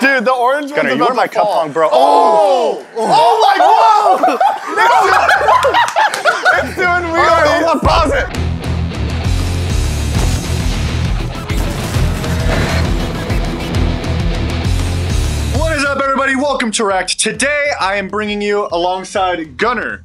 Dude, the orange one's You're my cup Pong, bro. Oh! Oh my God! It's doing weird. Hold on, pause it. What is up, everybody? Welcome to REKT. Today, I am bringing you alongside Gunner.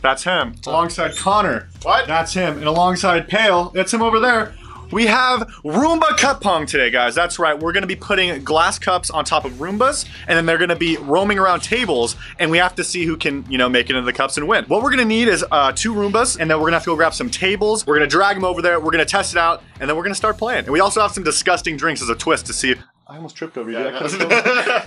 That's him. Alongside Connor. What? That's him. And alongside Pale, that's him over there. We have Roomba cup Pong today, guys. That's right. We're gonna be putting glass cups on top of Roombas, and then they're gonna be roaming around tables, and we have to see who can, make it into the cups and win. What we're gonna need is 2 Roombas, and then we're gonna have to go grab some tables. We're gonna drag them over there. We're gonna test it out, and then we're gonna start playing. And we also have some disgusting drinks as a twist to see. I almost tripped over you.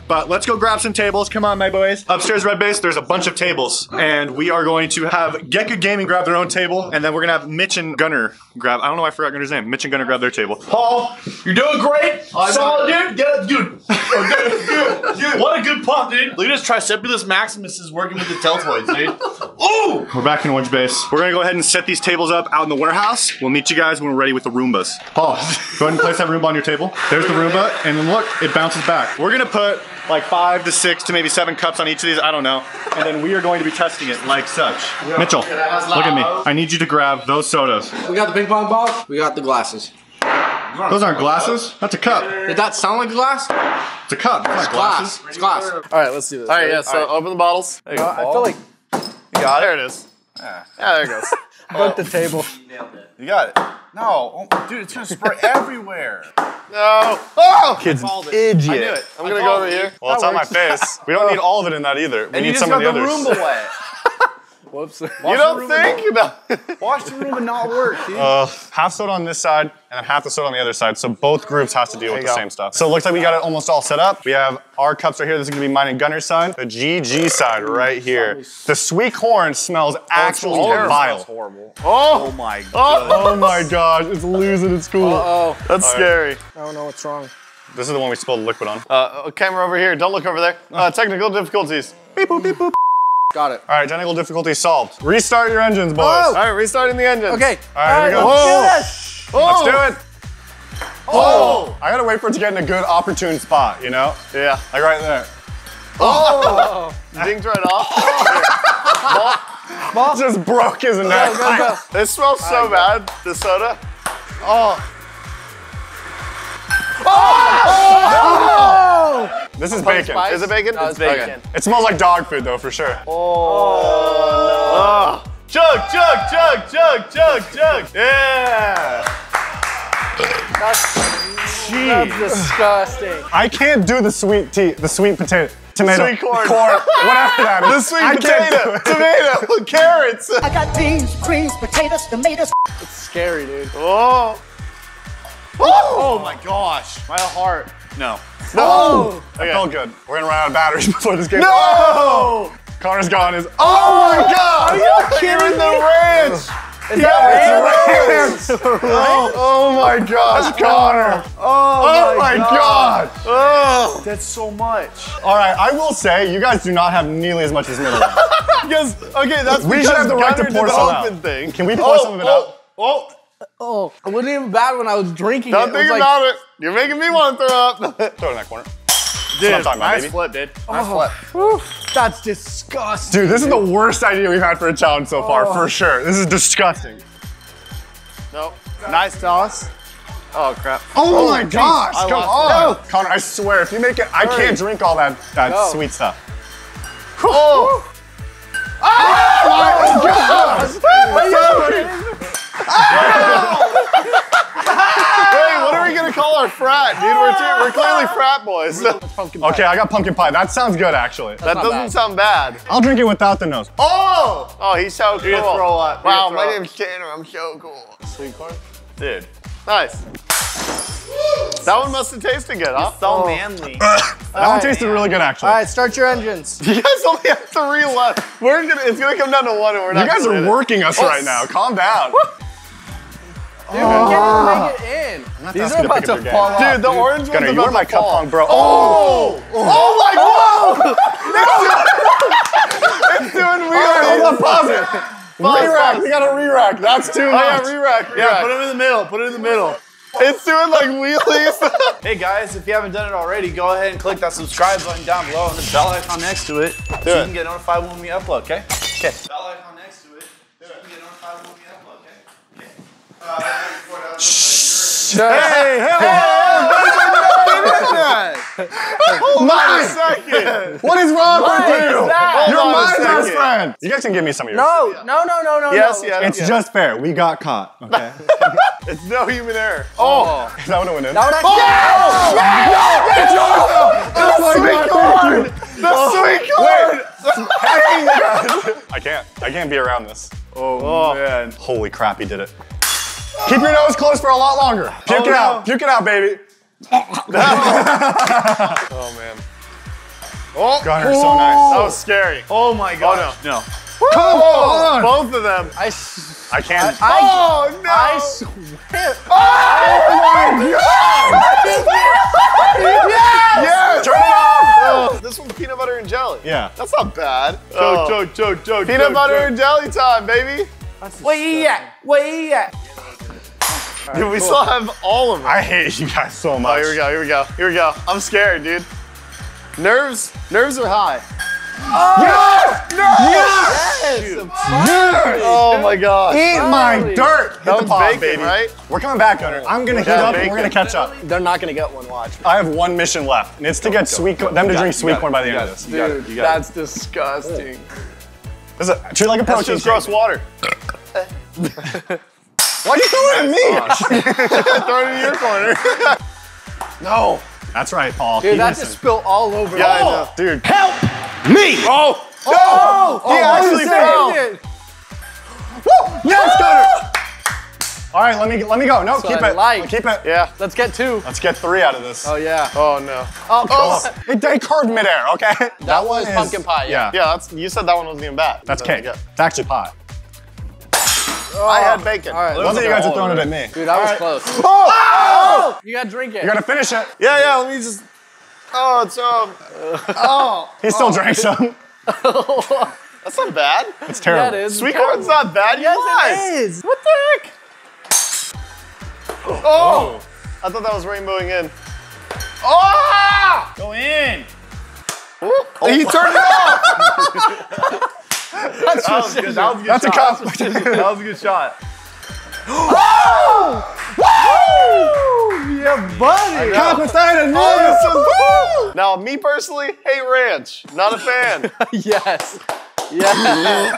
But let's go grab some tables. Come on, my boys. Upstairs, Red Base, there's a bunch of tables. And we are going to have Gekku Gaming grab their own table. And then we're going to have Mitch and Gunner grab, I don't know why I forgot Gunner's name. Mitch and Gunner grab their table. Paul, you're doing great. Solid, dude. Get it, dude. Dude. What a good pump, dude. Look at this Tricepulus Maximus is working with the deltoids, dude. Ooh! We're back in Orange Base. We're going to go ahead and set these tables up out in the warehouse. We'll meet you guys when we're ready with the Roombas. Paul, go ahead and place that Roomba on your table. There's the Roomba. And then look, it bounces back. We're gonna put like 5 to 6 to maybe 7 cups on each of these, I don't know. And then we are going to be testing it like such. Mitchell, look at me. I need you to grab those sodas. We got the ping pong ball, we got the glasses. Those aren't glasses, that's a cup. Did that sound like glass? It's a cup, it's not glasses. It's glass. All right, let's do this. All right, yeah, so open the bottles. There you go. I feel like You got it. There it is. Yeah, there it goes. broke the table. You got it. No, dude, it's gonna spray everywhere. No. Oh! Kid's an I idiot. knew it. I'm gonna go over here. Well, it's on my face. We don't need all of it in that either. We need some of the others. Roomba wet. Whoops. You don't think? No. Watch the Roomba not work, dude. Half soda on this side, and then half the soda on the other side, so both groups has to deal with the same stuff. So it looks like we got it almost all set up. We have our cups right here. This is gonna be mine and Gunner's side. The GG side right here. The sweet corn smells actually vile. It's horrible. Oh my god. Oh my gosh, it's losing its cool. Uh-oh. That's scary. I don't know what's wrong. This is the one we spilled the liquid on. Camera over here. Don't look over there. Technical difficulties. Beep boop, beep boop. Got it. All right, technical difficulty solved. Restart your engines, boys. Oh. All right, restarting the engine. Okay. All right, here we go. Let's do this. Let's do it. Oh! I gotta wait for it to get in a good, opportune spot, Yeah. Like right there. Oh! Dinged right off. Ball just broke his neck. Go. It smells so bad, the soda. Oh! This is bacon. Spice? Is it bacon? No, it's bacon. Okay. It smells like dog food, though, for sure. Oh, no. Chug, chug, chug, chug, chug, chug. Yeah! That's disgusting. I can't do the sweet tomato. Sweet corn. Whatever that is. The sweet potato, tomato, carrots. I got beans, greens, potatoes, tomatoes. It's scary, dude. Oh. Oh my gosh. My heart. No. No. That felt good. We're gonna run out of batteries before this game. No! Connor's gone. Oh my god! Are you kidding the ranch? Is that Oh my gosh, Connor! Oh my god! Oh. That's so much. All right, I will say, you guys do not have nearly as much as middle. Because, okay, that's We because should have the right to Gunner pour did some the out. open thing. Can we pour some of it out? Oh, it wasn't even bad when I was drinking Don't it. think about it. You're making me want to throw up. Throw it in that corner. Dude, I'm talking about, nice baby. flip, dude. Nice flip. That's disgusting. Dude, this is the worst idea we've had for a challenge so far, for sure. This is disgusting. Nope. Nice toss. Oh, crap. Oh my gosh, I come lost on. Connor, I swear, if you make it, I can't drink all that sweet stuff. Oh! Wait, what are we gonna call our frat, dude? We're clearly frat boys. Okay, I got pumpkin pie. That sounds good, actually. That doesn't sound bad. I'll drink it without the nose. Oh! Oh, he's so cool. You're gonna throw up. Wow, my name's Tanner. I'm so cool. Sweet corn. Dude, nice. That one must have tasted good, huh? So manly. That one tasted really good, actually. All right, start your engines. You guys only have 3 left. It's gonna come down to 1 and we're not You guys are working us right now. Calm down. Dude, we can't even make it in. These asking are to about pick up to your fall game. off. Dude, the orange Gunner, one's you're about my to cup fall. Pong, bro. Oh my god! It's doing weird. Hold on, pause it. Re-rack, we got a re-rack. That's too much. Oh yeah, re-rack. Yeah, put him in the middle. Put it in the middle. It's doing like wheelies. Hey guys, if you haven't done it already, go ahead and click that subscribe button down below and the bell icon next to it. So you can get notified when we upload, okay? Okay. Bell icon next to it. So you can get notified when we upload, okay? Hold on a second. What is wrong with you? that? You're Hold on a my best second. friend. You guys can give me some of yours. No. Yes, no. yes. It's just fair. We got caught. Okay. It's no human error. Oh, is that what it went in? No, that's I can't be around this. Oh man. Holy crap, he did it. Keep your nose closed for a lot longer. Puke it out. Puke it out, baby. Oh man. Oh, Gunner, so nice. that was scary. Oh my god. Oh, no. Come on. Both of them. I can't. Oh no. I swear. Yes! Turn it off! This one's peanut butter and jelly. Yeah. That's not bad. Joke. Peanut butter and jelly time, baby. Where you at? Dude, we still have all of them. I hate you guys so much. Oh, here we go. I'm scared, dude. Nerves are high. Yes! Oh my gosh. Eat my dirt. Hit That the was pot, bacon, baby. right? We're coming back, Gunner. I'm gonna heat up and we're gonna catch up. They're not gonna get one, watch. I have one mission left, and it's to get them to drink sweet corn by the end of this. Dude, that's disgusting. This is treat it like a That's protein just gross shake. water. Why are you throwing it at me? Throw it in your corner. No. That's right, Paul. Dude, Keep that listening. just spilled all over. Yeah, I know. Dude. Help me! Oh! He actually fell. Yes, Gunner! All right, let me go. No, So keep I it. like. Keep it. Yeah. Let's get 2. Let's get 3 out of this. Oh yeah. Oh no. Oh, It carved midair, okay? that was is- pumpkin pie. Yeah. Yeah, you said that one wasn't even bad. That's cake. It's actually pie. I had bacon. All right. Wasn't you guys are throwing it at me. Dude, that was close. Oh! You gotta drink it. You gotta finish it. Yeah, let me just. Oh, it's He still drank some. that's not bad. It's terrible. Yeah, it is. Sweet corn's not bad. You Yes, it is. What the heck? Oh! I thought that was rainbowing in. Oh! Go in. He turned it off. That was good. That was a good That's a shot. cup. That was a good shot. Yeah, buddy. Compensated. Now, me personally, hate ranch. Not a fan. Yes. Yeah.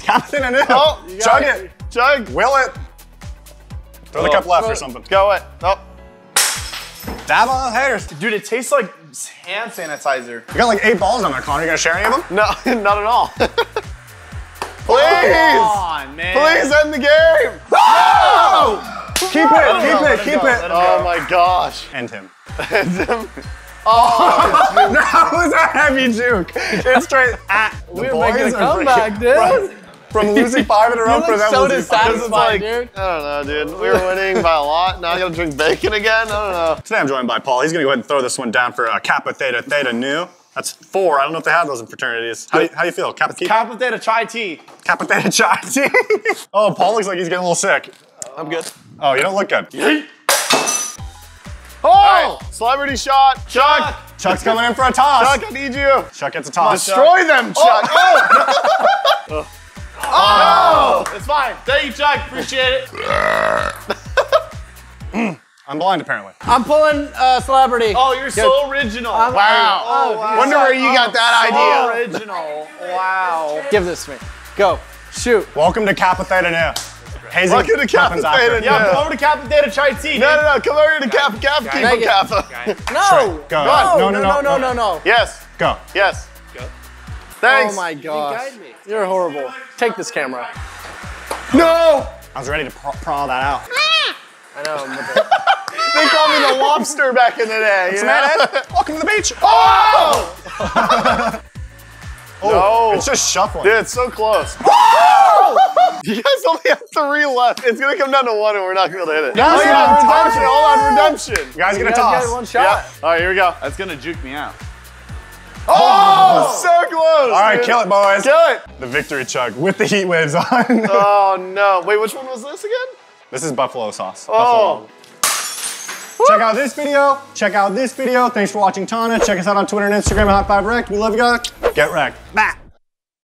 Compensated. Oh, Chug it. Chug. Will it. Throw the cup left or something. Go it. Oh. Dab on the haters. Dude, it tastes like hand sanitizer. You got like 8 balls on there, Connor. You gonna share any of them? No, not at all. Come Please. on, man. Please end the game. No! Keep it. Oh my gosh. End him. Them- That was a heavy juke. It's straight at the We're boys making a are comeback, freaking- dude. From losing 5 in a row You for look them so losing 5. dissatisfied, dude. I don't know, dude. We were winning by a lot. Now I gotta drink bacon again. I don't know. Today I'm joined by Paul. He's gonna go ahead and throw this one down for Kappa Theta Theta Nu. That's 4. I don't know if they have those in fraternities. How do you feel? Kappa Theta? Kappa Theta Chai Tea. Kappa Theta Chai Tea. Oh, Paul looks like he's getting a little sick. I'm good. Oh, you don't look good. Oh! All right. Celebrity shot. Chuck. Chuck's coming in for a toss. Chuck, I need you. Chuck gets a toss. Destroy them, Chuck. Oh! It's fine. Thank you, Chuck. Appreciate it. I'm blind apparently. I'm pulling celebrity. Oh, you're so original. Wow. Oh, wow. Wonder where you got that So idea. original. Wow. Give this to me. Go. Shoot. Welcome to Kappa Theta Nu. Hazy Welcome to Kappa happens after. Theta Nu. Yeah, come over to Kappa Theta Chai Tea. No, come over here to Kappa. Keep Make it it. Kappa. No. Go. No. Yes. Go. Yes. Go. Thanks. Oh my gosh. You're horrible. Take this camera. No. I was ready to praw that out. I know. They called me the lobster back in the day. You know? Welcome to the beach. Oh! No. It's just shuffling. Dude, it's so close. You guys only have 3 left. It's gonna come down to 1 and we're not gonna be able to hit it. Guys, redemption. Hold on, redemption. You guys get a You guys toss. get one shot. Yeah. All right, here we go. That's gonna juke me out. Oh, so close. All right, dude. kill it, boys. Kill it. The victory chug with the heat waves on. Oh no. Wait, which one was this again? This is buffalo sauce. Oh. Check out this video. Check out this video. Thanks for watching Tana. Check us out on Twitter and Instagram at Hot5Rekt. We love you guys. Get wrecked. Bah.